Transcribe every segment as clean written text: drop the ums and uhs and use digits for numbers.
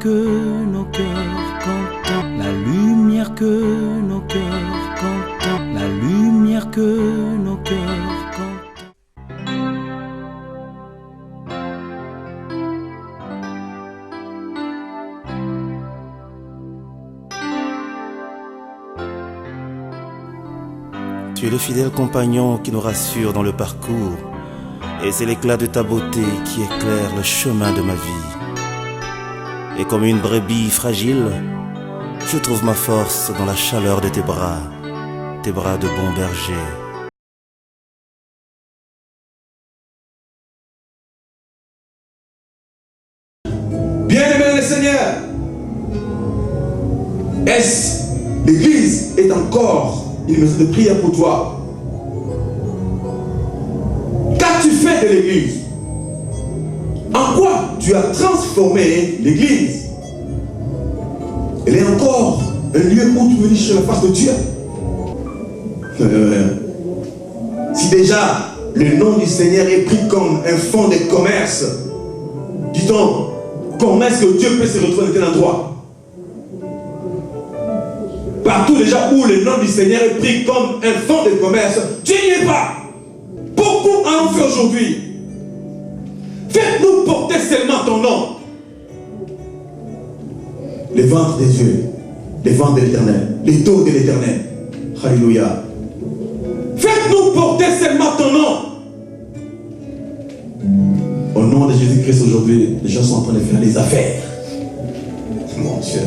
que nos cœurs contemplent, la lumière que nos cœurs contemplent, la lumière que nos cœurs contemplent. Tu es le fidèle compagnon qui nous rassure dans le parcours, et c'est l'éclat de ta beauté qui éclaire le chemin de ma vie. Et comme une brebis fragile, je trouve ma force dans la chaleur de tes bras de bon berger. Bien-aimé le Seigneur, l'Église est encore une maison de prière pour toi. Qu'as-tu fait de l'Église? En quoi tu as transformé l'Église? Elle est encore un lieu où tu veux chercher la face de Dieu. Si déjà le nom du Seigneur est pris comme un fonds de commerce, dis-donc, comment est-ce que Dieu peut se retrouver dans tel endroit? Partout déjà où le nom du Seigneur est pris comme un fonds de commerce, Dieu n'y est pas. Beaucoup en ont fait aujourd'hui. Faites-nous porter seulement ton nom. Les ventres des dieux, les ventres de l'Éternel, les dos de l'Éternel. Alléluia. Faites-nous porter seulement ton nom. Au nom de Jésus-Christ aujourd'hui, les gens sont en train de faire les affaires. Mon Dieu.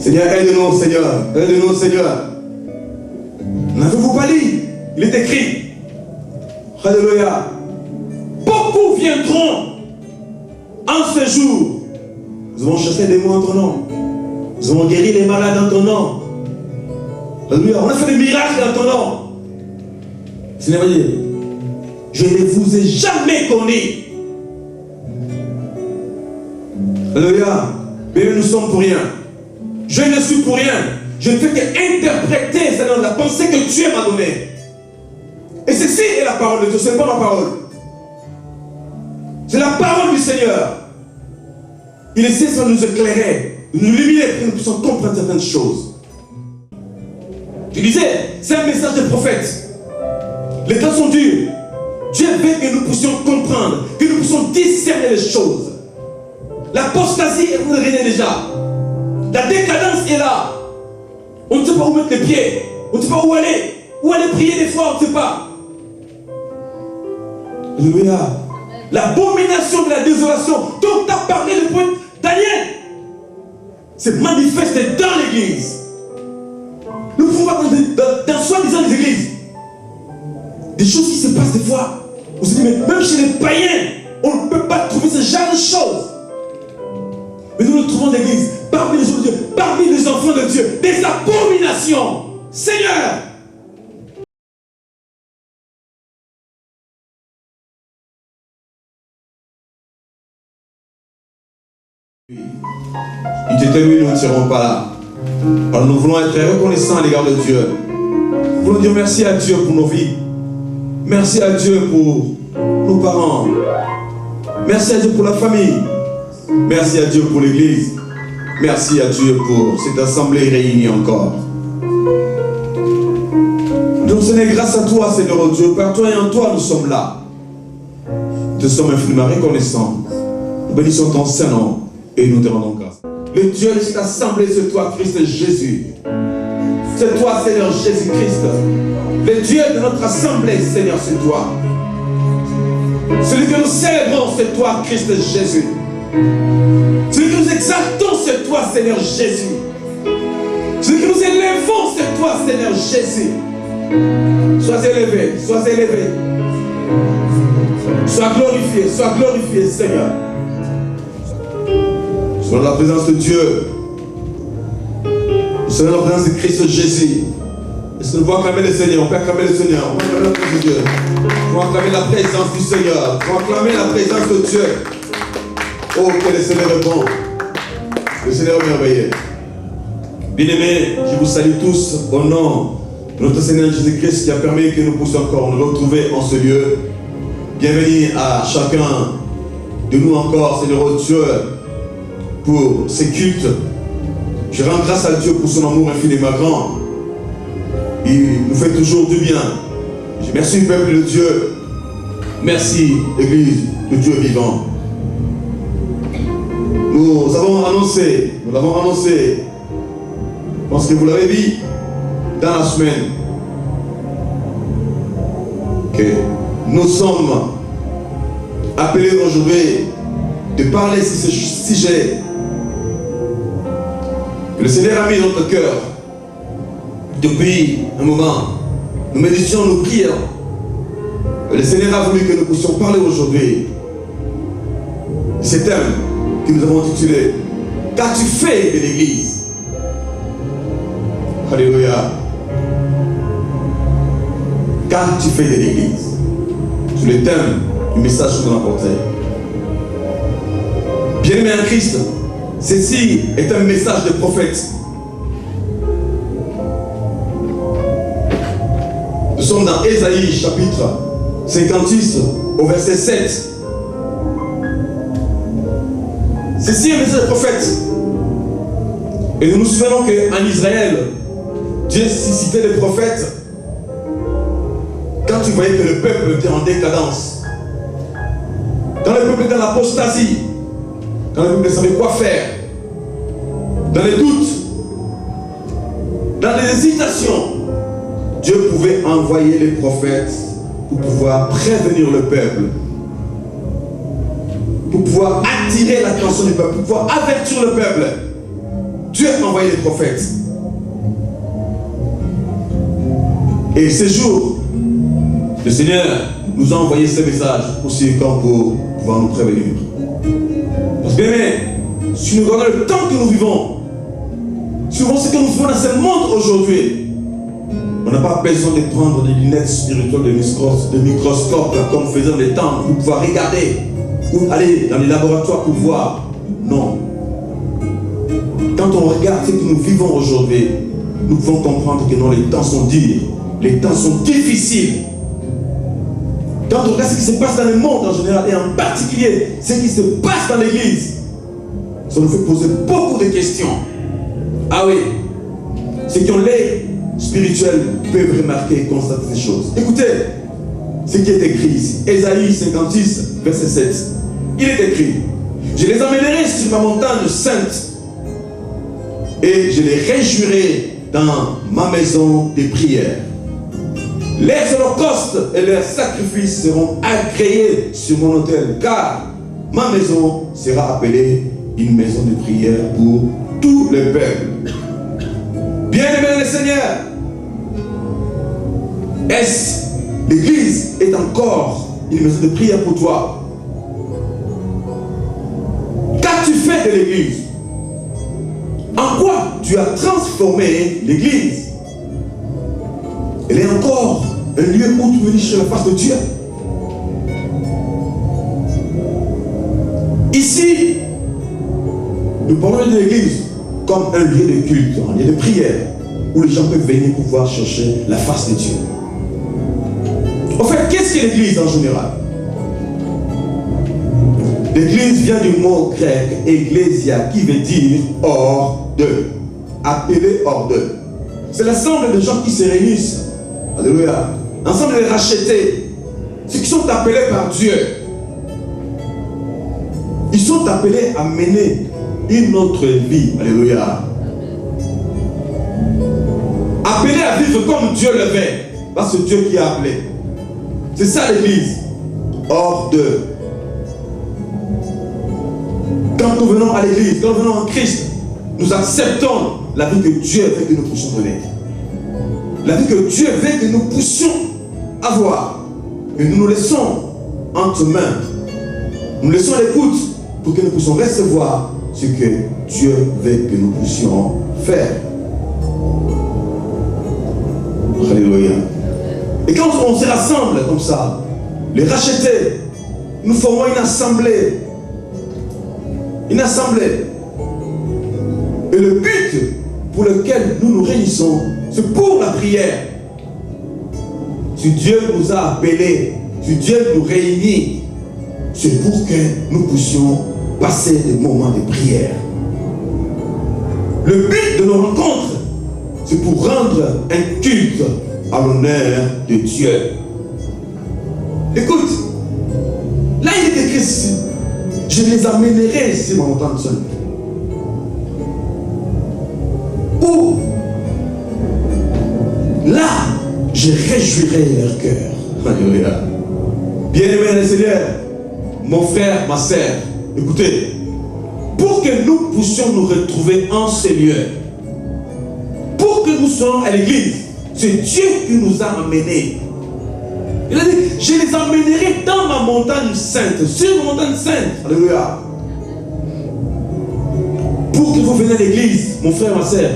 Seigneur, aide-nous, Seigneur. Aide-nous, Seigneur. N'avez-vous pas lu? Il est écrit. Alléluia. Beaucoup viendront en ce jour. Nous avons chassé des mots en ton nom. Nous avons guéri les malades en ton nom. Alléluia. On a fait des miracles en ton nom. Seigneur, voyez, je ne vous ai jamais connu. Alléluia. Mais nous sommes pour rien. Je ne suis pour rien. Je ne fais qu'interpréter, Seigneur, la pensée que Dieu m'a donnée. Et ceci est la parole de Dieu, ce n'est pas ma parole. C'est la parole du Seigneur. Il essaie de nous éclairer, nous illuminer pour que nous puissions comprendre certaines choses. Je disais, c'est un message de prophète. Les temps sont durs. Dieu veut que nous puissions comprendre, que nous puissions discerner les choses. L'apostasie est en train de régner déjà. La décadence est là. On ne sait pas où mettre les pieds. On ne sait pas où aller. Où aller prier des fois, on ne sait pas. Alléluia. L'abomination de la désolation dont a parlé le prophète Daniel c'est manifesté dans l'église. Nous pouvons voir dans soi-disant les églises des choses qui se passent des fois. On se dit, mais même chez les païens, on ne peut pas trouver ce genre de choses. Mais nous le trouvons dans l'église, parmi les gens de Dieu, parmi les enfants de Dieu, des abominations. Seigneur, il t'était oui, nous ne serons pas là. Alors nous voulons être reconnaissants à l'égard de Dieu. Nous voulons dire merci à Dieu pour nos vies. Merci à Dieu pour nos parents. Merci à Dieu pour la famille. Merci à Dieu pour l'église. Merci à Dieu pour cette assemblée réunie encore. Donc Seigneur, grâce à toi, Seigneur Dieu, par toi et en toi, nous sommes là. Nous te sommes infiniment reconnaissants. Nous bénissons ton Saint-Nom et nous te rendons grâce. Le Dieu de cette assemblée, c'est toi, Christ Jésus. C'est toi, Seigneur Jésus-Christ. Le Dieu de notre assemblée, Seigneur, c'est toi. Celui que nous célébrons, c'est toi, Christ Jésus. Celui que nous exaltons, c'est toi, Seigneur Jésus. Celui que nous élevons, c'est toi, Seigneur Jésus. Sois élevé, sois élevé. Sois glorifié, Seigneur. Sois dans la présence de Dieu. Nous sommes dans la présence de Christ Jésus. Est-ce que nous pouvons acclamer le Seigneur? On peut acclamer le Seigneur. On peut acclamer la présence de Dieu. On peut acclamer la présence du Seigneur. On peut acclamer la présence de Dieu. Oh, que le Seigneur est bon. Le Seigneur est merveilleux. Bien-aimés, je vous salue tous au nom de notre Seigneur Jésus-Christ qui a permis que nous puissions encore nous retrouver en ce lieu. Bienvenue à chacun de nous encore, Seigneur Dieu. pour ces cultes. Je rends grâce à Dieu pour son amour infiniment grand. Il nous fait toujours du bien. Je remercie le peuple de Dieu. Merci, Église de Dieu vivant. Nous l'avons annoncé, je pense que vous l'avez vu dans la semaine, que nous sommes appelés aujourd'hui de parler sur ce sujet que le Seigneur a mis dans notre cœur depuis un moment. Nous méditions, nous prions. Le Seigneur a voulu que nous puissions parler aujourd'hui de ce thème que nous avons intitulé « Qu'as-tu fait de l'Église ?» Alléluia. Qu'as-tu fait de l'Église? C'est le thème du message que nous apportons. Bien-aimé en Christ, ceci est un message de prophète. Nous sommes dans Ésaïe chapitre 56 au verset 7. Ceci est un message de prophète. Et nous nous souvenons qu'en Israël, Dieu suscitait des prophètes quand tu voyais que le peuple était en décadence. Quand le peuple était dans l'apostasie, quand le peuple ne savait quoi faire, dans les doutes, dans les hésitations, Dieu pouvait envoyer les prophètes pour pouvoir prévenir le peuple, pour pouvoir attirer l'attention du peuple, pour pouvoir avertir le peuple. Dieu a envoyé les prophètes. Et ce jour, le Seigneur nous a envoyé ce message aussi comme pour pouvoir nous prévenir. Parce que bien, si nous regardons le temps que nous vivons, si nous voyons ce que nous faisons dans ce monde aujourd'hui, on n'a pas besoin de prendre des lunettes spirituelles de microscope comme faisant les temps pour pouvoir regarder ou aller dans les laboratoires pour voir. Non. Quand on regarde ce que nous vivons aujourd'hui, nous pouvons comprendre que non, les temps sont durs, les temps sont difficiles. Quand on regarde ce qui se passe dans le monde en général et en particulier ce qui se passe dans l'église, ça nous fait poser beaucoup de questions. Ah oui, ceux qui ont l'œil spirituel peuvent remarquer et constater ces choses. Écoutez ce qui est écrit ici. Ésaïe 56, verset 7. Il est écrit: je les emmènerai sur ma montagne sainte et je les réjouirai dans ma maison de prière. Les holocaustes et leurs sacrifices seront agréés sur mon autel, car ma maison sera appelée une maison de prière pour tout le peuple. Bien-aimé le Seigneur, est-ce l'Église est encore une maison de prière pour toi? Qu'as-tu fait de l'Église? En quoi tu as transformé l'Église? Elle est encore un lieu où tu veux sur la face de Dieu. Ici, nous parlons de l'Église comme un lieu de culte, un lieu de prière, où les gens peuvent venir pouvoir chercher la face de Dieu. En fait, qu'est-ce que l'Église en général? L'Église vient du mot grec ecclésia, qui veut dire hors d'eux, appelé hors d'eux. C'est l'ensemble de gens qui se réunissent. Alléluia. Ensemble de rachetés, ceux qui sont appelés par Dieu. Ils sont appelés à mener une autre vie. Alléluia. Appelés à vivre comme Dieu le veut. Parce que c'est Dieu qui a appelé. C'est ça l'Église. Hors d'eux. Quand nous venons à l'Église, quand nous venons en Christ, nous acceptons la vie que Dieu veut que nous puissions donner. La vie que Dieu veut que nous puissions avoir. Et nous nous laissons entre mains. Nous laissons l'écoute pour que nous puissions recevoir ce que Dieu veut que nous puissions faire. Alléluia. Et quand on se rassemble comme ça, les rachetés, nous formons une assemblée. Une assemblée. Et le but pour lequel nous nous réunissons, c'est pour la prière. Si Dieu nous a appelés, si Dieu nous réunit, c'est pour que nous puissions passer des moments de prière. Le but de nos rencontres, c'est pour rendre un culte à l'honneur de Dieu. Écoute, là il est écrit ici, je les amènerai ici, ma montagne sainte. Où là, je réjouirai leur cœur. Alléluia. Bien-aimé le Seigneur, mon frère, ma sœur, écoutez, pour que nous puissions nous retrouver en ce lieu, pour que nous soyons à l'église, c'est Dieu qui nous a amenés. Il a dit, je les amènerai dans ma montagne sainte, sur ma montagne sainte. Alléluia. Pour que vous veniez à l'église, mon frère, ma sœur,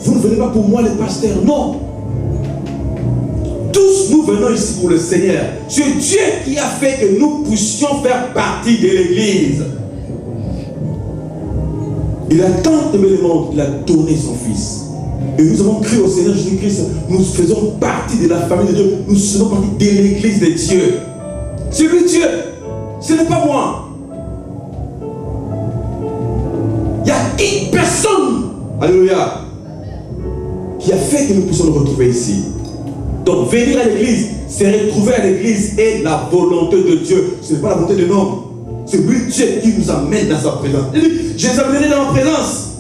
vous ne venez pas pour moi les pasteurs, non. Tous nous venons ici pour le Seigneur. C'est Dieu qui a fait que nous puissions faire partie de l'église. Il a tant aimé le monde, il a donné son Fils. Et nous avons cru au Seigneur Jésus-Christ. Nous faisons partie de la famille de Dieu. Nous faisons partie de l'église de Dieu. C'est lui Dieu. Ce n'est pas moi. Il n'y a une personne, alléluia, qui a fait que nous puissions nous retrouver ici. Donc venir à l'église, c'est retrouver à l'église et la volonté de Dieu. Ce n'est pas la volonté de l'homme. C'est lui Dieu qui nous amène dans sa présence. Il dit, je les amènerai dans ma présence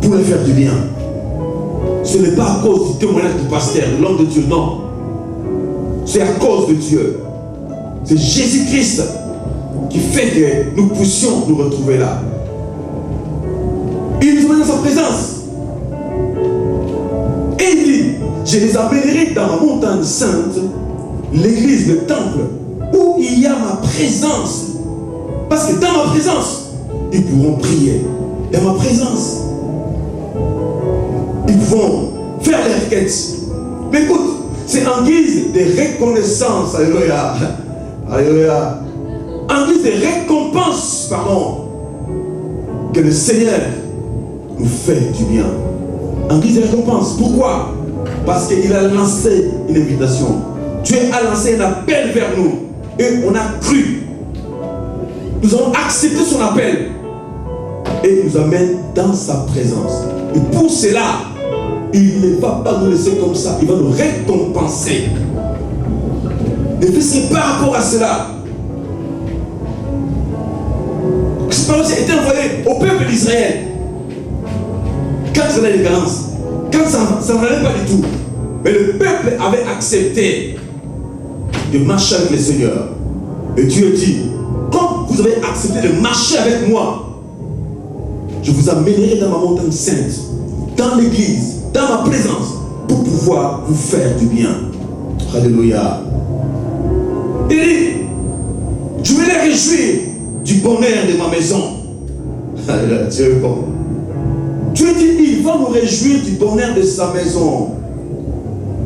pour leur faire du bien. Ce n'est pas à cause du témoignage du pasteur, de l'homme de Dieu, non. C'est à cause de Dieu. C'est Jésus-Christ qui fait que nous puissions nous retrouver là. Il nous amène dans sa présence. Et il dit, je les amènerai dans ma montagne sainte, l'église, le temple, où il y a ma présence. Parce que dans ma présence, ils pourront prier. Dans ma présence, ils pourront faire les requêtes. Mais écoute, c'est en guise de reconnaissance, alléluia, alléluia, en guise de récompense, pardon, que le Seigneur nous fait du bien. En guise de récompense. Pourquoi? Parce qu'il a lancé une invitation. Dieu a lancé un appel vers nous. Et on a cru. Nous avons accepté son appel. Et il nous amène dans sa présence. Et pour cela, il ne va pas nous laisser comme ça. Il va nous récompenser. Et puis c'est par rapport à cela. Cette parole a été envoyée au peuple d'Israël. Quand il y avait des carences, quand ça n'allait pas du tout, mais le peuple avait accepté de marcher avec le Seigneur. Et Dieu dit, comme vous avez accepté de marcher avec moi, je vous amènerai dans ma montagne sainte, dans l'église, dans ma présence, pour pouvoir vous faire du bien. Alléluia. Il dit, je vais les réjouir du bonheur de ma maison. Alléluia, Dieu est bon. Dieu dit, il va nous réjouir du bonheur de sa maison.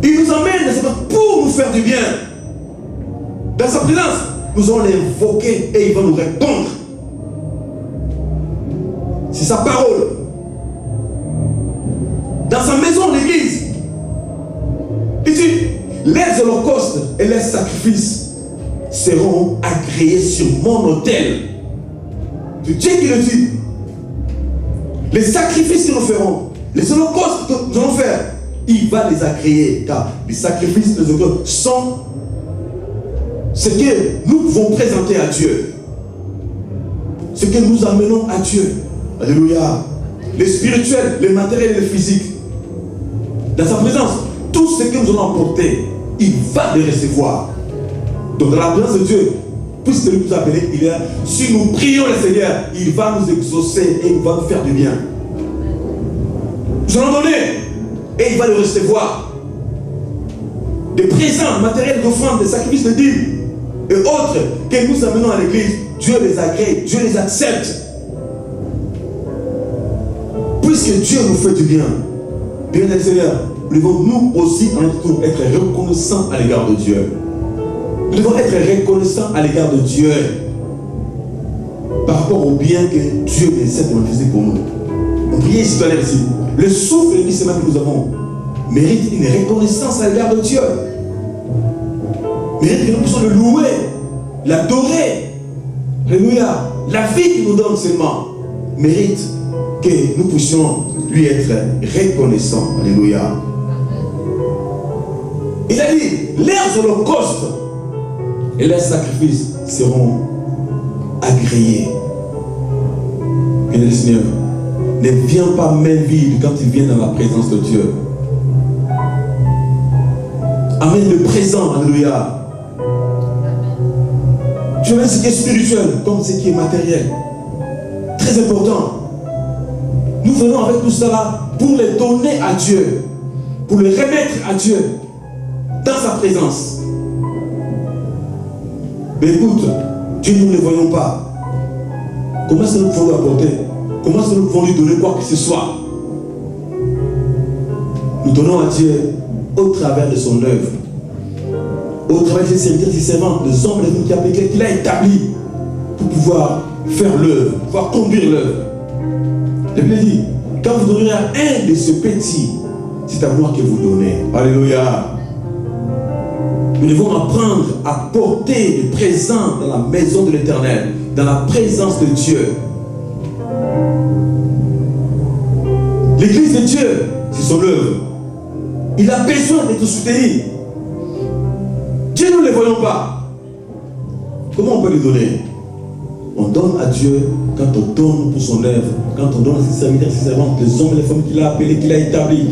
Il nous amène pour nous faire du bien. Dans sa présence, nous allons l'invoquer et il va nous répondre. C'est sa parole. Dans sa maison, l'église, il dit, les holocaustes et les sacrifices seront agréés sur mon autel. C'est Dieu qui le dit. Les sacrifices que nous ferons, les holocaustes que nous allons faire, il va les agréer. Car les sacrifices, les holocaustes sont ce que nous pouvons présenter à Dieu. Ce que nous amenons à Dieu. Alléluia. Le spirituel, le matériel et le physique. Dans sa présence, tout ce que nous allons apporter, il va les recevoir. Donc dans la présence de Dieu, puisque lui nous a appelé, il est là. Si nous prions le Seigneur, il va nous exaucer et il va nous faire du bien. Nous allons donner et il va le recevoir. Des présents matériels d'offrandes, des sacrifices de dîmes et autres que nous amenons à l'église, Dieu les agrée, Dieu les accepte. Puisque Dieu nous fait du bien, bien le Seigneur, nous devons nous aussi en notre tour être reconnaissants à l'égard de Dieu. Nous devons être reconnaissants à l'égard de Dieu par rapport au bien que Dieu essaie de manifester pour nous. On prie ici, ici. Le souffle et le lycéma que nous avons mérite une reconnaissance à l'égard de Dieu. Mérite que nous puissions le louer, l'adorer. Alléluia. La vie qu'il nous donne seulement. mérite que nous puissions lui être reconnaissants. Alléluia. Il a dit, leurs holocaustes et leurs sacrifices seront agréés. Bien le Seigneur, ne viens pas main vide quand il vient dans la présence de Dieu. Amène le présent, alléluia. Tu amènes ce qui est spirituel comme ce qui est matériel. Très important. Nous venons avec tout cela pour les donner à Dieu, pour les remettre à Dieu dans sa présence. Mais écoute, Dieu, nous ne le voyons pas. Comment est-ce que nous pouvons lui apporter? Comment est-ce que nous pouvons lui donner quoi que ce soit? Nous donnons à Dieu au travers de son œuvre, au travers de ses serviteurs, ses servantes, les hommes et les femmes qu'il a établis pour pouvoir faire l'œuvre, pouvoir conduire l'œuvre. La Bible dit, quand vous donnerez à un de ce petit, c'est à moi que vous donnez. Alléluia. Nous devons apprendre à porter le présent dans la maison de l'Éternel, dans la présence de Dieu. L'église de Dieu, c'est son œuvre. Il a besoin d'être soutenu. Dieu, nous ne le voyons pas. Comment on peut lui donner? On donne à Dieu quand on donne pour son œuvre, quand on donne à ses serviteurs, ses servantes, les hommes et les femmes qu'il a appelés, qu'il a établis.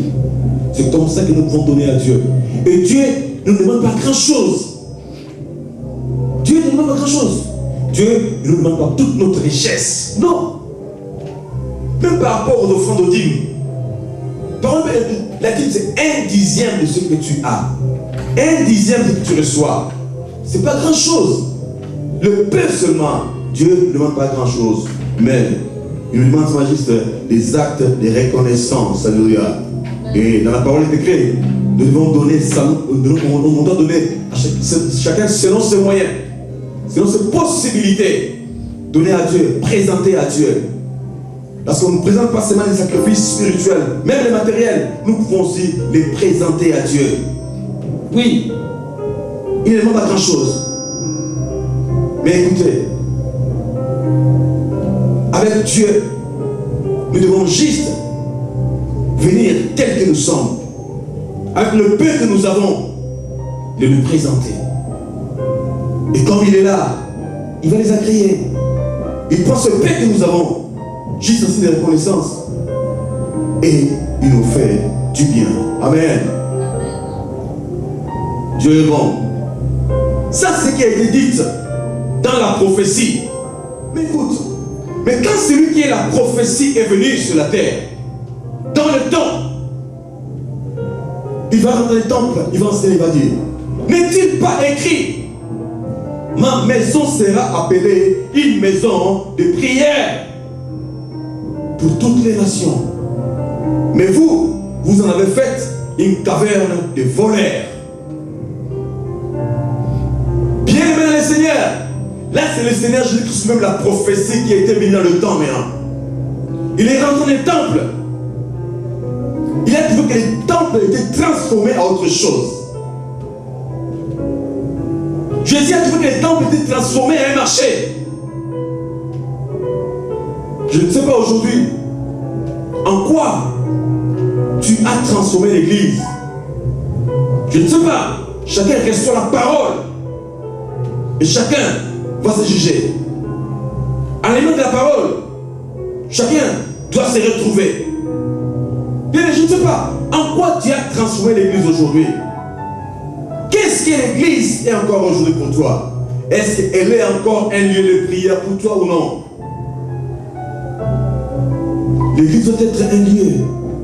C'est comme ça que nous pouvons donner à Dieu. Et Dieu ne nous demande pas grand-chose. Dieu ne nous demande pas grand-chose. Dieu ne nous demande pas toute notre richesse. Non. Même par rapport aux offrandes aux dîmes. Par exemple, la dîme, c'est 1/10 de ce que tu as. 1/10 de ce que tu reçois. Ce n'est pas grand-chose. Le peu seulement. Dieu ne demande pas grand-chose. Mais il nous demande juste des actes de reconnaissance. Alléluia. Et dans la parole est écrit, nous devons donner, on doit donner à chacun selon ses moyens, selon ses possibilités. Donner à Dieu, présenter à Dieu. Parce qu'on ne présente pas seulement les sacrifices spirituels, même les matériels, nous pouvons aussi les présenter à Dieu. Oui, il ne demande pas grand-chose. Mais écoutez, avec Dieu, nous devons juste venir tel que nous sommes, avec le peu que nous avons, de lui présenter. Et comme il est là, il va les agréer. Il prend ce peu que nous avons, juste aussi de reconnaissance, et il nous fait du bien. Amen. Dieu est bon. Ça, c'est ce qui a été dit dans la prophétie. Mais écoute, mais quand celui qui est la prophétie est venu sur la terre, dans le temps, il va rentrer dans le temple, il va enseigner, il va dire, n'est-il pas écrit, ma maison sera appelée une maison de prière pour toutes les nations. Mais vous, vous en avez fait une caverne de voleurs. Bien-aimé le Seigneur, là c'est le Seigneur Jésus-Christ, même la prophétie qui a été venue dans le temps maintenant. Il est rentré dans le temple. Il a trouvé que le temple était transformé à autre chose. Jésus a trouvé que le temple était transformé à un marché. Je ne sais pas aujourd'hui en quoi tu as transformé l'église. Je ne sais pas. Chacun reçoit la parole. Et chacun va se juger. À l'éloignement de la parole, chacun doit se retrouver. Bien, je ne sais pas en quoi tu as transformé l'église aujourd'hui. Qu'est-ce que l'église est encore aujourd'hui pour toi? Est-ce qu'elle est encore un lieu de prière pour toi ou non? L'église doit être un lieu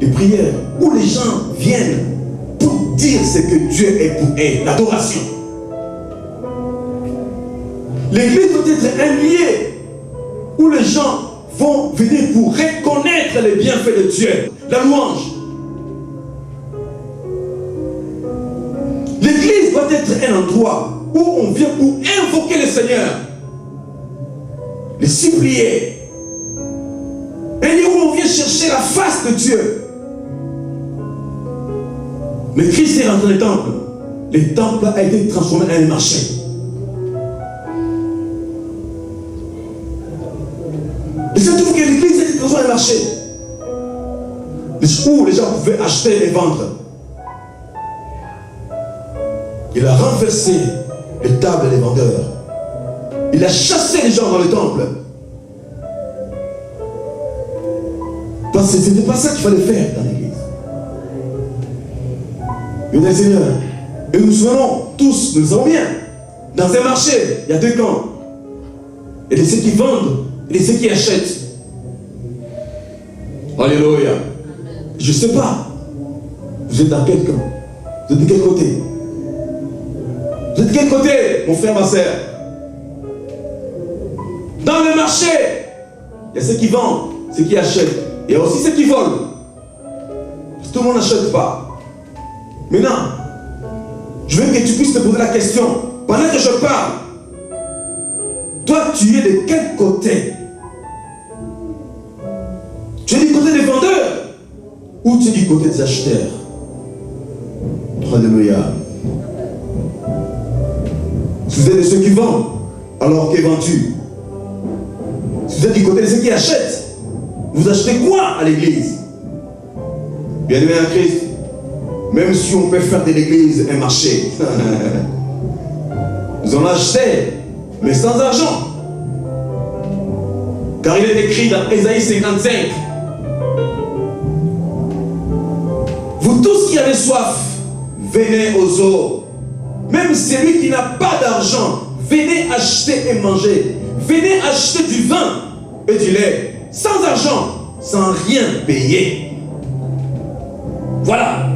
de prière où les gens viennent pour dire ce que Dieu est pour eux, l'adoration. L'église doit être un lieu où les gens vont venir pour reconnaître les bienfaits de Dieu, la louange. L'église doit être un endroit où on vient pour invoquer le Seigneur, les supplier. Un lieu où on vient chercher la face de Dieu. Mais Christ est rentré dans le temple. Le temple a été transformé en un marché. Il se trouve que l'église a été construit un marché où les gens pouvaient acheter et vendre. Il a renversé les tables des vendeurs. Il a chassé les gens dans le temple. Parce que ce n'était pas ça qu'il fallait faire dans l'église. Bien, Seigneur, et nous nous souvenons tous, nous le savons bien, dans un marché, il y a deux camps. Il y a ceux qui vendent et ceux qui achètent. Alléluia. Je ne sais pas. Vous êtes dans quel camp? Vous êtes de quel côté? Vous êtes de quel côté, mon frère, ma soeur? Dans le marché, il y a ceux qui vendent, ceux qui achètent. Il y a aussi ceux qui volent. Parce que tout le monde n'achète pas. Maintenant, je veux que tu puisses te poser la question. Pendant que je parle, toi, tu es de quel côté? Tu es du côté des vendeurs ou tu es du côté des acheteurs? Alléluia. Si vous êtes de ceux qui vendent, alors que vends-tu? Si vous êtes du côté de ceux qui achètent, vous achetez quoi à l'église? Bien-aimé en Christ, même si on peut faire de l'église un marché, nous en achetons, mais sans argent. Car il est écrit dans Ésaïe 55, vous tous qui avez soif, venez aux eaux. Même celui qui n'a pas d'argent, venez acheter et manger. Venez acheter du vin et du lait, sans argent, sans rien payer. Voilà.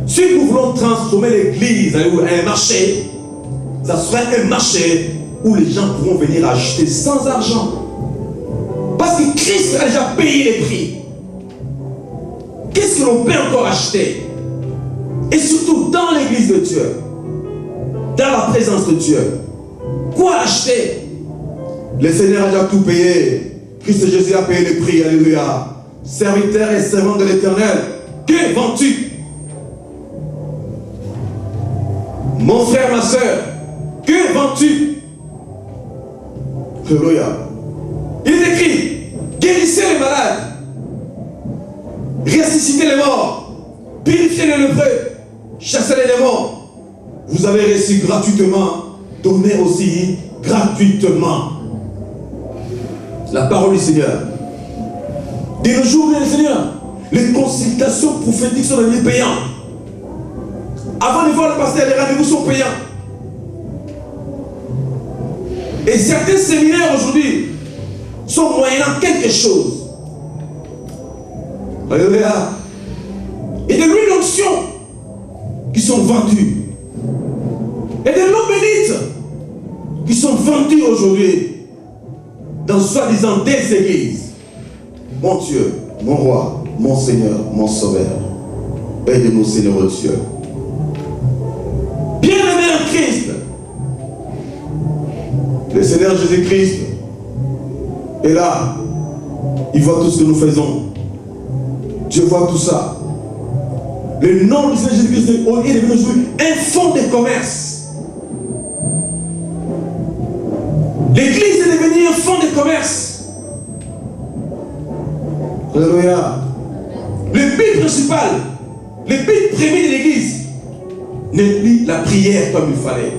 Si nous voulons transformer l'église en un marché, ça serait un marché où les gens pourront venir acheter sans argent. Parce que Christ a déjà payé les prix. Qu'est-ce que l'on peut encore acheter? Et surtout dans l'église de Dieu, dans la présence de Dieu, quoi acheter? Le Seigneur a déjà tout payé. Christ Jésus a payé le prix. Alléluia. Serviteur et servant de l'Éternel, que vends-tu? Mon frère, ma soeur, que vends-tu? Alléluia. Il est écrit, guérissez les malades, ressuscitez les morts, purifiez les lépreux, chassez les démons. Vous avez reçu gratuitement, donnez aussi gratuitement. La parole du Seigneur. De nos jours, le Seigneur, les consultations prophétiques sont devenues payantes. Avant de voir le pasteur, les rendez-vous sont payants. Et certains séminaires aujourd'hui sont moyennant quelque chose. Alléluia. Et de l'huile d'onction qui sont vendues. Et de l'eau bénite qui sont vendues aujourd'hui dans soi-disant des églises. Mon Dieu, mon roi, mon Seigneur, mon Sauveur, aide-nous, Seigneur Dieu. Bien-aimé en Christ, le Seigneur Jésus-Christ est là. Il voit tout ce que nous faisons. Dieu voit tout ça. Le nom du Seigneur Jésus-Christ est devenu aujourd'hui un fonds de commerce. L'église est devenue un fonds de commerce. Alléluia. Le but principal, le but premier de l'église n'est plus la prière comme il fallait.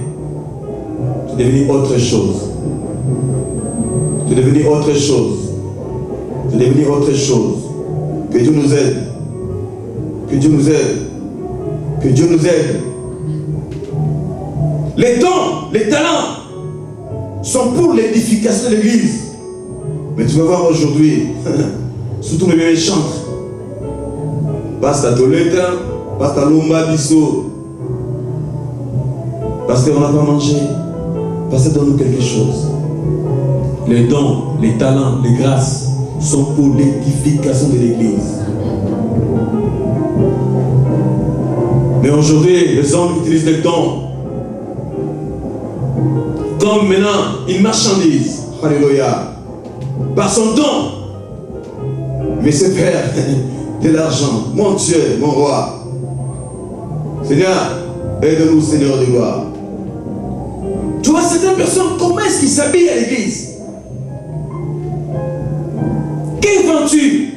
C'est devenu autre chose. C'est devenu autre chose. C'est devenu autre chose. Que Dieu nous aide. Que Dieu nous aide. Que Dieu nous aide. Les dons, les talents sont pour l'édification de l'église. Mais tu vas voir aujourd'hui, surtout les méchants, Basta Toleta, Basta Lomba Bisso, parce qu'on n'a pas mangé, parce que donne-nous quelque chose. Les dons, les talents, les grâces sont pour l'édification de l'église. Mais aujourd'hui, les hommes utilisent les dons comme maintenant une marchandise. Alléluia. Par son don. Mais c'est faire de l'argent. Mon Dieu, mon roi. Seigneur, aide-nous, Seigneur de gloire. Tu vois, certaines personnes, comment est-ce qu'ils s'habillent à l'église? Que vois-tu?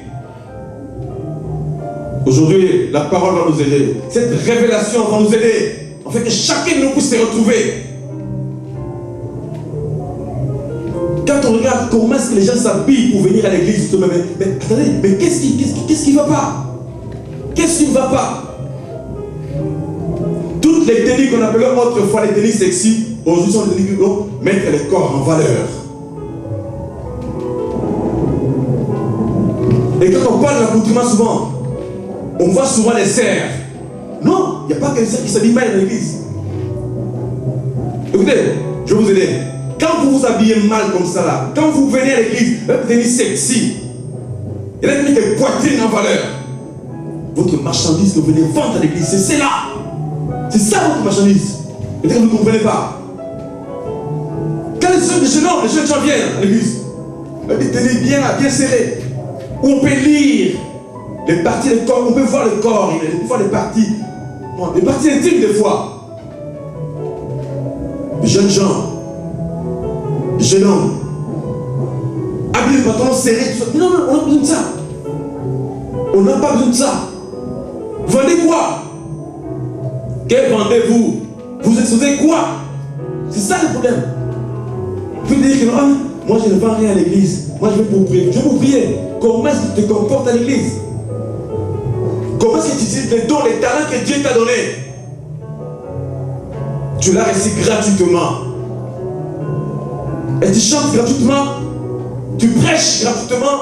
Aujourd'hui, la parole va nous aider. Cette révélation va nous aider. En fait, que chacun de nous puisse se retrouver. Quand on regarde comment est-ce que les gens s'habillent pour venir à l'église, mais attendez, mais qu'est-ce qui ne va pas? Qu'est-ce qui ne va pas? Toutes les tenues qu'on appelait autrefois les tenues sexy, aujourd'hui sont les tenues qui vont mettre les corps en valeur. Et quand on parle de l'accoutrement souvent, on voit souvent les serres. Non, il n'y a pas que les serres qui s'habillent mal dans l'église. Écoutez, je vais vous aider. Quand vous vous habillez mal comme ça là, quand vous venez à l'église, vous tenez sexy, il y a des poitrines en valeur. Votre marchandise que vous venez vendre à l'église, c'est là. C'est ça votre marchandise. Peut-être que vous ne comprenez pas. Quand les jeunes gens viennent à l'église, des tenues bien serrées, où on peut lire les parties du corps, on peut voir le corps, on peut voir les parties intimes des fois. Les jeunes gens, les jeunes hommes, habillés de pantalons serrés, tout ça. Non, on n'a pas besoin de ça. On n'a pas besoin de ça. Vendez quoi? Que vendez-vous? Vous exposez quoi? C'est ça le problème. Vous pouvez dire que non, moi je ne vends rien à l'église. Moi je vais pour prier. Je vais pour prier. Comment est-ce que tu te comportes à l'église? Comment est-ce que tu utilises les dons, les talents que Dieu t'a donnés? Tu l'as reçu gratuitement. Et tu chantes gratuitement. Tu prêches gratuitement.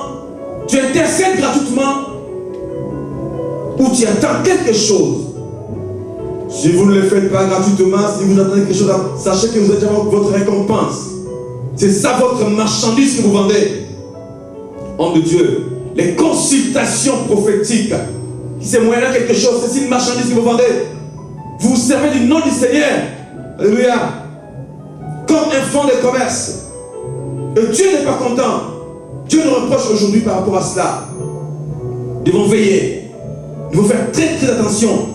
Tu intercèdes gratuitement. Ou tu attends quelque chose. Si vous ne le faites pas gratuitement, si vous attendez quelque chose, sachez que vous êtes déjà votre récompense. C'est ça votre marchandise que vous vendez. Homme de Dieu, les consultations prophétiques, c'est moyen quelque chose, c'est une marchandise que vous vendez. Vous vous servez du nom du Seigneur. Alléluia. Comme un fonds de commerce. Et Dieu n'est pas content. Dieu nous reproche aujourd'hui par rapport à cela. Nous devons veiller. Nous devons faire très très attention.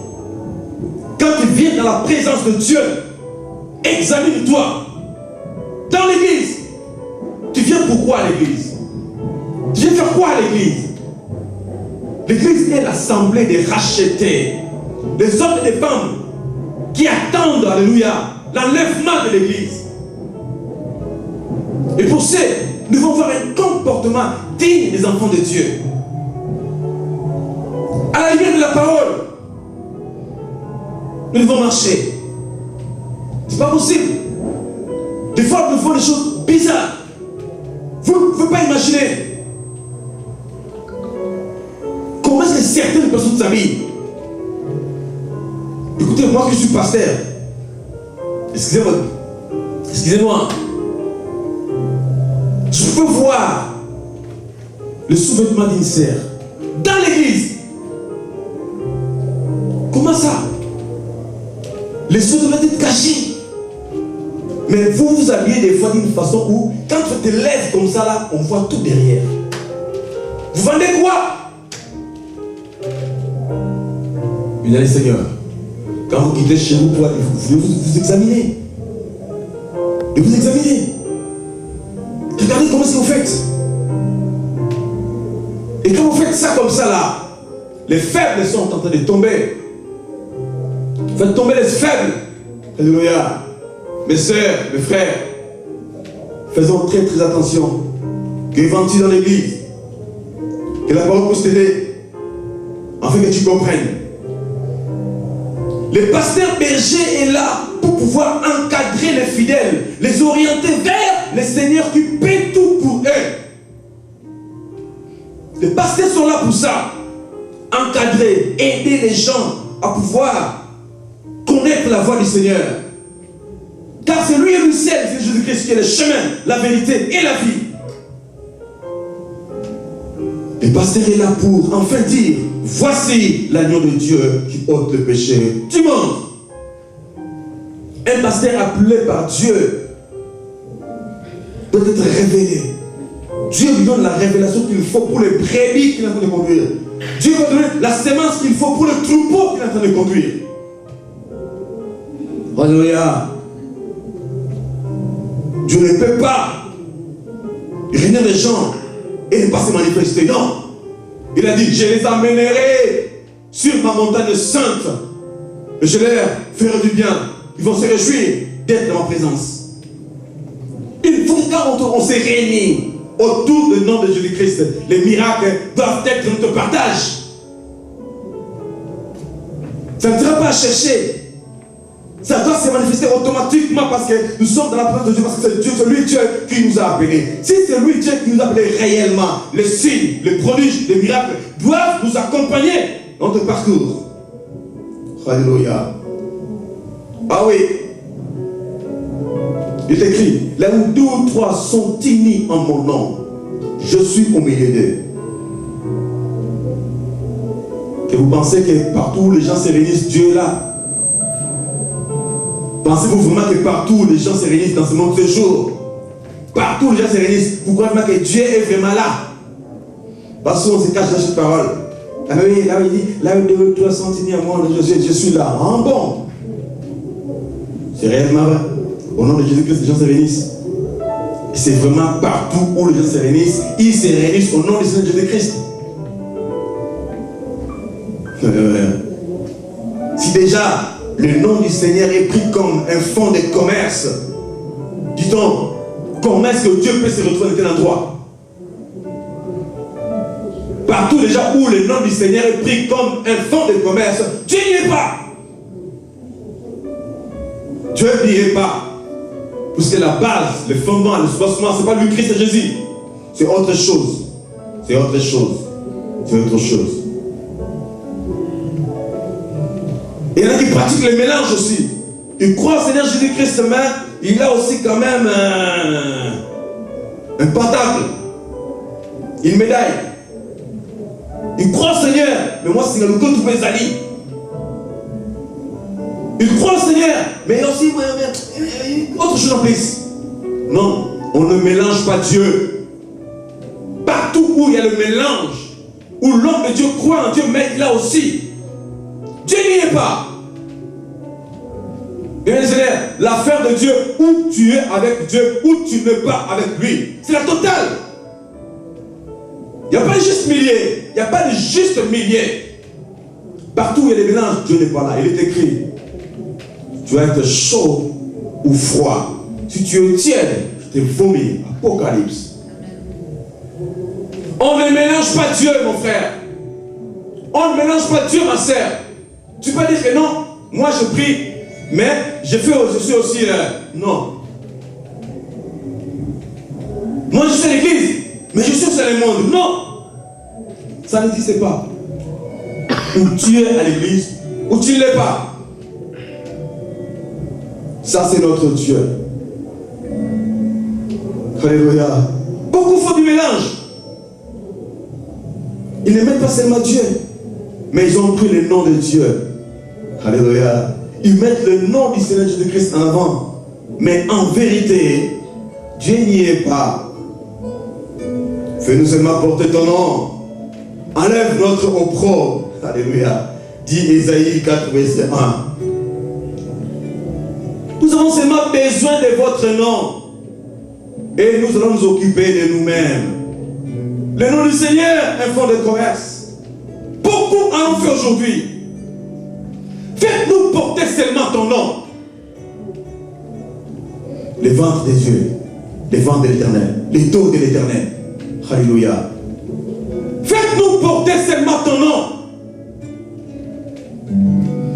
Quand tu viens dans la présence de Dieu, examine-toi. Dans l'église, tu viens pourquoi à l'église? Tu viens faire quoi à l'église? L'église est l'assemblée des rachetés, des hommes et des femmes qui attendent, alléluia, l'enlèvement de l'église. Et pour ça, nous devons avoir un comportement digne des enfants de Dieu. À la lumière de la parole, nous devons marcher. C'est pas possible. Des fois, nous faisons des choses bizarres. Vous ne pouvez pas imaginer. Comment est-ce que certaines personnes s'habillent? Écoutez, moi qui suis pasteur, excusez-moi, je peux voir le sous-vêtement d'une sœur dans l'église. Comment ça? Les choses doivent être cachées. Mais vous vous habillez des fois d'une façon où, quand tu te lèves comme ça là, on voit tout derrière. Vous vendez quoi? Bien allez Seigneur, quand vous quittez chez vous pour aller, vous devez vous examiner. Et vous examinez. Regardez comment est-ce que vous faites. Et quand vous faites ça comme ça là, les faibles sont en train de tomber. Vous faites tomber les faibles. Alléluia. Mes soeurs, mes frères, faisons très très attention. Que vends-tu dans l'église? Que la parole puisse t'aider, afin que tu comprennes. Le pasteur berger est là pour pouvoir encadrer les fidèles, les orienter vers le Seigneur qui paie tout pour eux. Les pasteurs sont là pour ça. Encadrer, aider les gens à pouvoir connaître la voie du Seigneur. Car c'est lui et lui seul, c'est Jésus-Christ qui est le chemin, la vérité et la vie. Le pasteur est là pour enfin dire: voici l'agneau de Dieu qui ôte le péché du monde. Un pasteur appelé par Dieu doit être révélé. Dieu lui donne la révélation qu'il faut pour les brebis qu'il est en train de conduire. Dieu va donner la sémence qu'il faut pour le troupeau qu'il est en train de conduire. Alléluia. Dieu ne peut pas réunir les gens et ne pas se manifester. Non. Il a dit, je les amènerai sur ma montagne sainte. Et je leur ferai du bien. Ils vont se réjouir d'être dans ma présence. Il faut que quand on s'est réunis autour du nom de Jésus-Christ, les miracles doivent être notre partage. Ça ne sera pas à chercher. Ça doit se manifester automatiquement parce que nous sommes dans la présence de Dieu, parce que c'est Dieu, c'est lui Dieu qui nous a appelés. Si c'est lui Dieu qui nous a appelés réellement, les signes, les prodiges, les miracles doivent nous accompagner dans notre parcours. Alléluia. Ah oui. Il est écrit, là où 2 ou 3 sont unis en mon nom, je suis au milieu d'eux. Et vous pensez que partout où les gens se réunissent, Dieu est là? Pensez-vous vraiment que partout où les gens se réunissent dans ce monde ce jour, partout où les gens se réunissent, vous croyez vraiment que Dieu est vraiment là? Parce qu'on se cache dans cette parole. Ah oui, là où il dit, là où 2 ou 3 sont unis en moi, je suis là. Ah bon? C'est réellement vrai. Au nom de Jésus-Christ, les gens se réunissent. C'est vraiment partout où les gens se réunissent, ils se réunissent au nom du Seigneur Jésus-Christ. Si déjà le nom du Seigneur est pris comme un fonds de commerce, dit-on, comment est-ce que Dieu peut se retrouver dans tel endroit? Partout déjà où le nom du Seigneur est pris comme un fonds de commerce, Dieu n'y est pas. Dieu n'y est pas. Puisque la base, le fondement, le soubassement, ce n'est pas lui, Christ et Jésus. C'est autre chose. C'est autre chose. C'est autre chose. Et il y en a qui pratiquent le mélange aussi. Ils croient au Seigneur Jésus-Christ, mais il a aussi quand même un pentacle, une médaille. Ils croient au Seigneur, mais moi c'est le côté de mes amis. Ils croient au Seigneur, mais il y a aussi autre chose en plus. Non, on ne mélange pas Dieu. Partout où il y a le mélange, où l'homme de Dieu croit en Dieu, mais là aussi, Dieu n'y est pas. Bien Seigneur, l'affaire de Dieu, où tu es avec Dieu, où tu n'es pas avec lui, c'est la totale. Il n'y a pas de juste millier. Il n'y a pas de juste millier. Partout où il y a des mélanges, Dieu n'est pas là. Il est écrit, tu vas être chaud ou froid. Si tu es tiède, je te vomis. Apocalypse. On ne mélange pas Dieu, mon frère. On ne mélange pas Dieu, ma sœur. Tu peux dire que non, moi je prie, mais je suis aussi... non. Moi je suis à l'église, mais je suis aussi dans le monde. Non. Ça n'existe pas. Ou tu es à l'église, ou tu ne l'es pas. Ça c'est notre Dieu. Alléluia. Beaucoup font du mélange. Ils ne mettent pas seulement Dieu, mais ils ont pris le nom de Dieu. Alléluia. Ils mettent le nom du Seigneur Jésus-Christ en avant. Mais en vérité, Dieu n'y est pas. Fais-nous seulement porter ton nom. Enlève notre opprobre. Alléluia. Dit Ésaïe 4, verset 1. Nous avons seulement besoin de votre nom. Et nous allons nous occuper de nous-mêmes. Le nom du Seigneur est un fonds de commerce. Beaucoup en ont fait aujourd'hui. Faites-nous porter seulement ton nom. Les ventes des dieux, les ventes de l'éternel, les taux de l'éternel. Alléluia. Faites-nous porter seulement ton nom.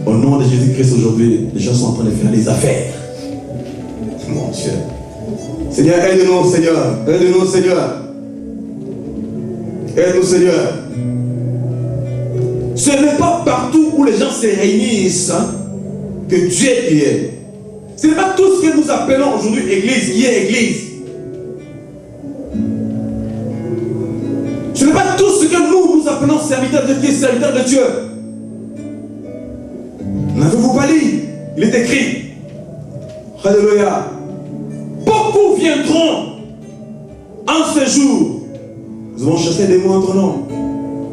Au nom de Jésus-Christ aujourd'hui, les gens sont en train de faire des affaires. Mon Dieu. Seigneur, aide-nous, Seigneur. Aide-nous, Seigneur. Aide-nous, Seigneur. Ce n'est pas partout où les gens se réunissent que Dieu y est. Ce n'est pas tout ce que nous appelons aujourd'hui église qui est église. Ce n'est pas tout ce que nous appelons serviteur de Dieu qui est serviteur de Dieu. N'avez-vous pas lu? Il est écrit. Alléluia. Beaucoup viendront en ce jour. Nous allons chasser des mots en ton nom.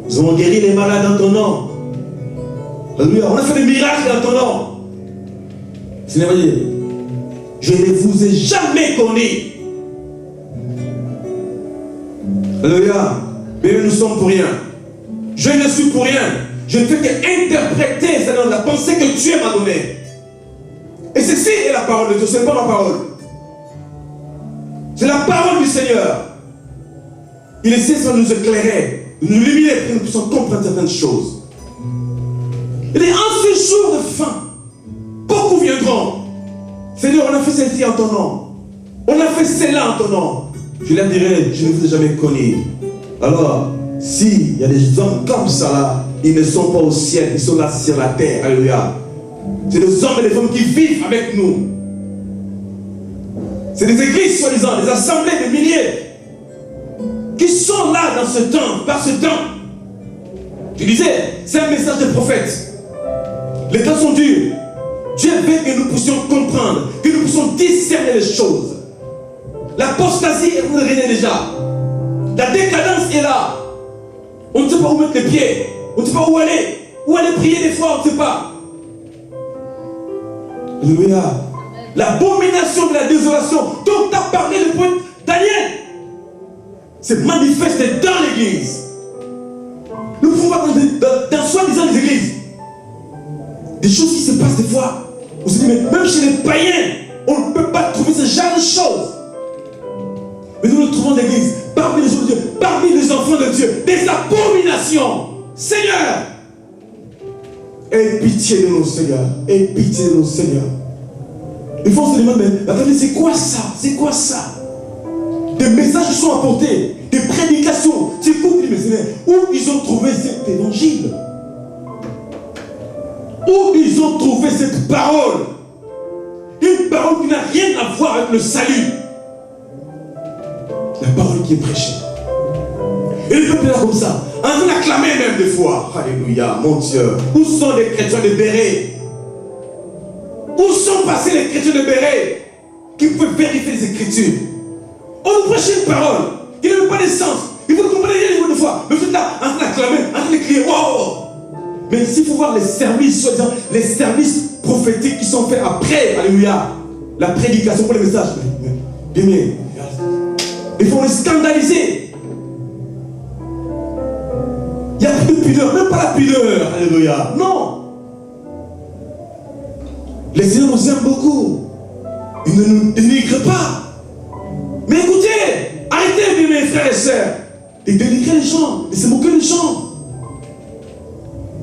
Nous avons guéri les malades dans ton nom. Alléluia. On a fait des miracles dans ton nom. Seigneur, je ne vous ai jamais connu. Alléluia. Mais nous sommes pour rien. Je ne suis pour rien. Je ne fais qu'interpréter, Seigneur, la pensée que Dieu m'a donnée. Et ceci est la parole de Dieu, ce n'est pas ma parole. C'est la parole du Seigneur. Il essaie de nous éclairer, de nous illuminer pour que nous puissions comprendre certaines choses. Il dit, en ce jour de fin, beaucoup viendront. Seigneur, on a fait ceci en ton nom. On a fait cela en ton nom. Je leur dirai, je ne vous ai jamais connu. Alors, s'il y a des hommes comme ça là, ils ne sont pas au ciel, ils sont là sur la terre. Alléluia. C'est des hommes et des femmes qui vivent avec nous. C'est des églises, soi-disant, des assemblées de milliers qui sont là dans ce temps, par ce temps. Je disais, c'est un message de prophète. Les temps sont durs. Dieu veut que nous puissions comprendre, que nous puissions discerner les choses. L'apostasie est pour régner déjà. La décadence est là. On ne sait pas où mettre les pieds. On ne sait pas où aller. Où aller prier des fois, on ne sait pas. Alléluia. L'abomination de la désolation dont a parlé le prophète Daniel se manifeste dans l'église. Nous pouvons voir dans soi-disant les églises des choses qui se passent des fois. On se dit, mais même chez les païens, on ne peut pas trouver ce genre de choses. Mais nous le trouvons dans l'église, parmi les gens de Dieu, parmi les enfants de Dieu, des abominations. Seigneur, aie pitié de nous, Seigneur. Aie pitié de nous, Seigneur. Des fois, on se demande, mais attendez, c'est quoi ça? C'est quoi ça? Des messages qui sont apportés, des prédications. C'est pour les Seigneur, où ils ont trouvé cet évangile? Où ils ont trouvé cette parole? Une parole qui n'a rien à voir avec le salut. La parole qui est prêchée. Et le peuple est là comme ça, en train d'acclamer même des fois. Alléluia, mon Dieu. Où sont les chrétiens de Béret? Où sont passés les chrétiens de Béret qui peuvent vérifier les Écritures? On nous prêche une parole qui n'a même pas de sens. Il faut comprendre les mots de foi. Mais vous êtes là, en train d'acclamer, en train de crier. Oh! Mais s'il faut voir les services, soi-disant, les services prophétiques qui sont faits après, alléluia, la prédication pour les messages. Bien, bien. Il faut les scandaliser. Il n'y a plus de pudeur, même pas la pudeur, alléluia. Non. Les Seigneurs nous aiment beaucoup. Ils ne nous dénigrent pas. Mais écoutez, arrêtez, mes frères et sœurs, de dénigrer les gens, de se moquer des gens.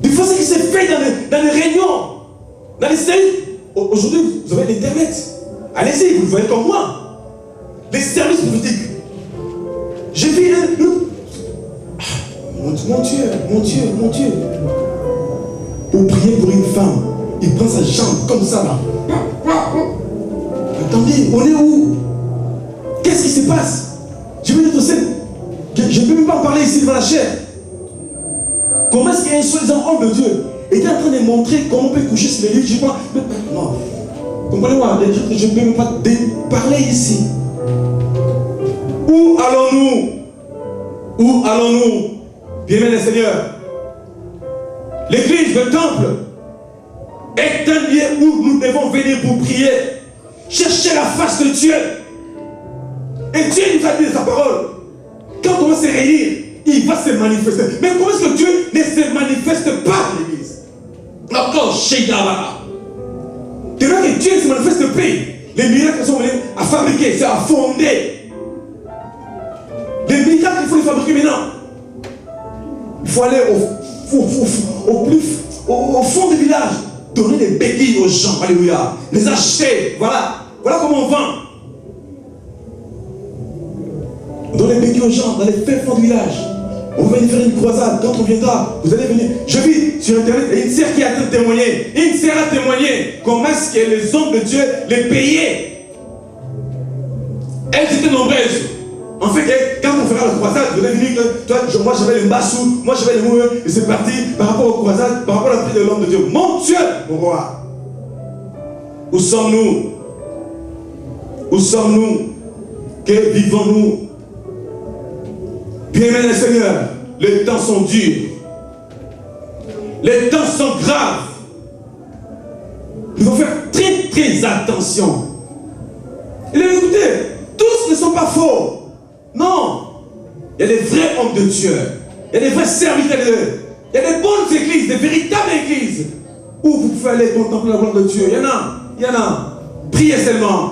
Des fois, ce qui s'est fait dans les réunions, dans les séries. Aujourd'hui, vous avez l'Internet. Allez-y, vous le voyez comme moi. Les services prophétiques. J'ai vu mon Dieu. Pour prier pour une femme, il prend sa jambe comme ça là. Attendez, on est où? Qu'est-ce qui se passe? Je vais dire, je ne peux même pas en parler ici devant la chair. Comment est-ce qu'un soi-disant homme de Dieu était en train de montrer comment on peut coucher sur les lits? Je ne sais pas. Non. Comprenez-moi, je ne peux même pas parler ici. Où allons-nous? Où allons-nous? Bien-aimés les Seigneurs, l'église, le temple, est un lieu où nous devons venir pour prier, chercher la face de Dieu. Et Dieu nous a dit sa parole. Quand on va se réunir, il va se manifester. Mais comment est-ce que Dieu ne se manifeste pas dans l'église? Encore chez Yahweh. C'est vrai que Dieu ne se manifeste plus. Les miracles sont venus à fabriquer, c'est à fonder. Les miracles, il faut les fabriquer maintenant. Il faut aller au fond du village, donner des béquilles aux gens, alléluia, les acheter, voilà comment on vend. On donne des béquilles aux gens dans les faits fonds du village. On va venir faire une croisade, quand on viendra, vous allez venir. Je vis sur internet et une sœur qui a témoigné, une sœur a témoigné comment est-ce que les hommes de Dieu les payaient. Elles étaient nombreuses. En fait, quand on fera la croisade, vous allez venir que toi, moi j'avais les massous, moi j'avais les moueux, et c'est parti par rapport aux croisades, par rapport à la prière de l'homme de Dieu. Mon Dieu, mon roi. Où sommes-nous? Où sommes-nous? Que vivons-nous? Bien-aimés les Seigneurs, les temps sont durs. Les temps sont graves. Nous devons faire très très attention. Et écoutez, tous ne sont pas faux. Non. Il y a des vrais hommes de Dieu. Il y a des vrais serviteurs de Dieu. Il y a des bonnes églises, des véritables églises, où vous pouvez aller contempler la gloire de Dieu. Il y en a. Priez seulement.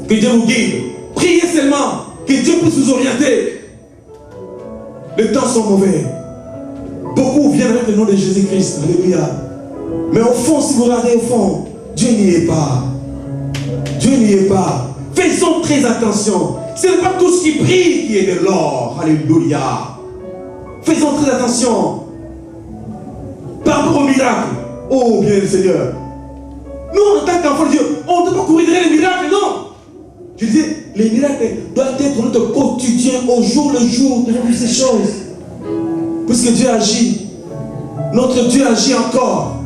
Que Dieu vous guide. Priez seulement. Que Dieu puisse vous orienter. Les temps sont mauvais. Beaucoup viennent avec le nom de Jésus-Christ. Alléluia. Mais au fond, si vous regardez au fond, Dieu n'y est pas. Dieu n'y est pas. Faisons très attention. Ce n'est pas tout ce qui brille qui est de l'or. Alléluia. Faisons très attention. Par rapport au miracle. Oh bien le Seigneur. Nous, en tant qu'enfants de Dieu, on ne doit pas courir derrière les miracles, non. Je disais, les miracles doivent être notre quotidien, au jour le jour, de vivre ces choses. Puisque Dieu agit. Notre Dieu agit encore.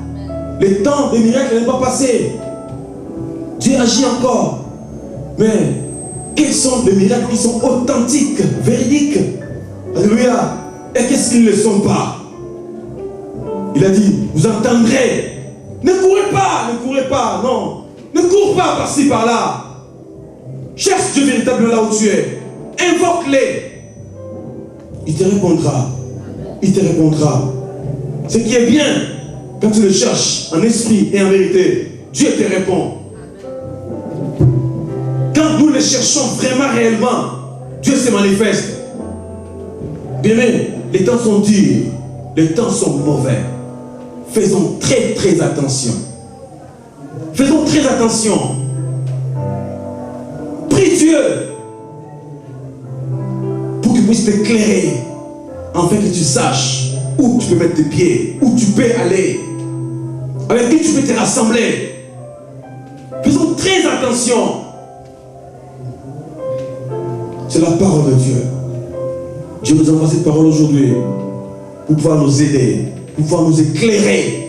Le temps des miracles n'est pas passé. Dieu agit encore. Mais, quels sont les miracles qui sont authentiques, véridiques? Alléluia. Et qu'est-ce qu'ils ne le sont pas? Il a dit, vous entendrez. Ne courez pas, non. Ne cours pas par-ci, par-là. Cherche Dieu véritablement là où tu es. Invoque-les. Il te répondra. Il te répondra. Ce qui est bien, quand tu le cherches en esprit et en vérité, Dieu te répond. Quand nous le cherchons vraiment, réellement, Dieu se manifeste. Bien aimé, les temps sont durs. Les temps sont mauvais. Faisons très très attention. Faisons très attention. Prie Dieu pour qu'il puisse t'éclairer, afin que tu saches où tu peux mettre tes pieds, où tu peux aller, avec qui tu peux te rassembler. Faisons très attention. C'est la parole de Dieu. Dieu nous envoie cette parole aujourd'hui pour pouvoir nous aider, pour pouvoir nous éclairer,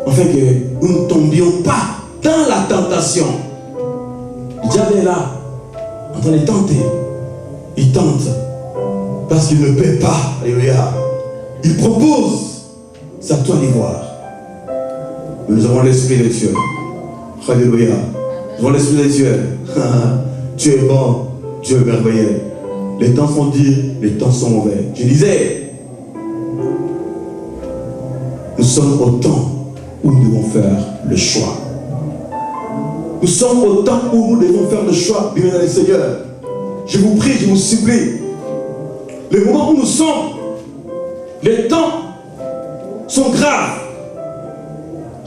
afin que nous ne tombions pas dans la tentation. Le diable est là, en train de tenter. Il tente, parce qu'il ne paie pas. Alléluia. Il propose. C'est à toi d'y voir. Nous avons l'Esprit de Dieu. Alléluia. Nous avons l'Esprit de Dieu. Dieu est bon, Dieu est merveilleux. Les temps sont durs, les temps sont mauvais. Je disais, nous sommes au temps où nous devons faire le choix. Nous sommes au temps où nous devons faire le choix, bien aimé Seigneur. Je vous prie, je vous supplie. Le moment où nous sommes, les temps sont graves.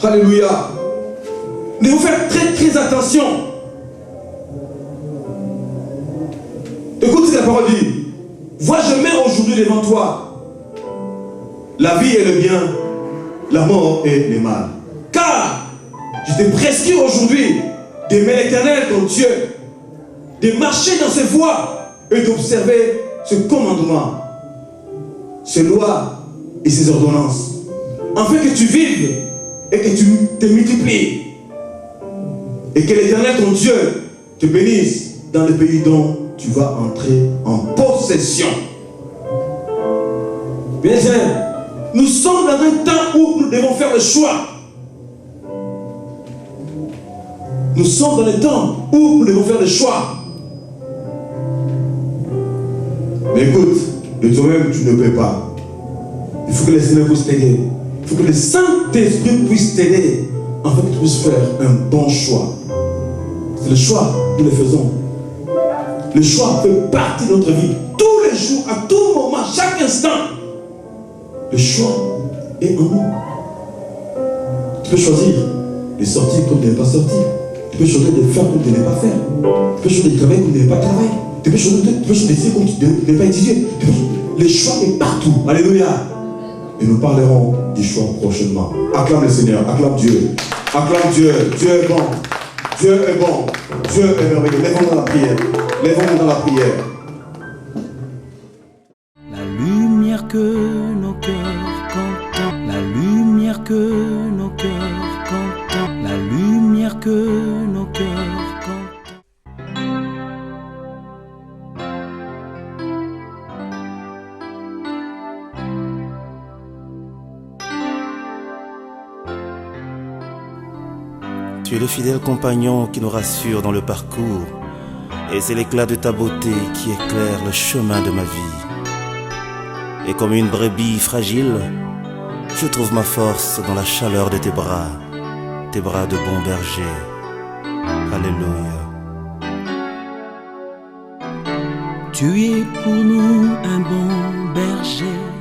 Alléluia. Nous devons faire très très attention. Écoute ce que la parole dit. Vois, je mets aujourd'hui devant toi la vie et le bien, la mort et le mal. Car je te prescris aujourd'hui d'aimer l'Éternel ton Dieu, de marcher dans ses voies et d'observer ce commandement, ses lois et ses ordonnances, afin que tu vives et que tu te multiplies, et que l'Éternel ton Dieu te bénisse dans le pays dont tu vas entrer en possession. Bien sûr, nous sommes dans un temps où nous devons faire le choix. Nous sommes dans le temps où nous devons faire le choix. Mais écoute, de toi-même, tu ne peux pas. Il faut que le Seigneur puisse t'aider. Il faut que le Saint-Esprit puisse t'aider afin que tu puisses faire un bon choix. C'est le choix que nous le faisons. Le choix fait partie de notre vie. Tous les jours, à tout moment, chaque instant. Le choix est en nous. Tu peux choisir de sortir comme de ne pas sortir. Tu peux choisir de faire comme de ne pas faire. Tu peux choisir de travailler comme de ne pas travailler. Tu peux choisir d'étudier comme de ne pas étudier. Le choix est partout. Alléluia. Et nous parlerons du choix prochainement. Acclame le Seigneur, acclame Dieu. Acclame Dieu. Dieu est bon. Dieu est bon. Dieu est merveilleux. Lèvons-nous dans la prière. Lèvons-nous dans la prière. La lumière que nos cœurs contemplent, la lumière que nos cœurs contemplent, la lumière que nos cœurs contemplent. Tu es le fidèle compagnon qui nous rassure dans le parcours, et c'est l'éclat de ta beauté qui éclaire le chemin de ma vie. Et comme une brebis fragile, je trouve ma force dans la chaleur de tes bras de bon berger. Alléluia. Tu es pour nous un bon berger.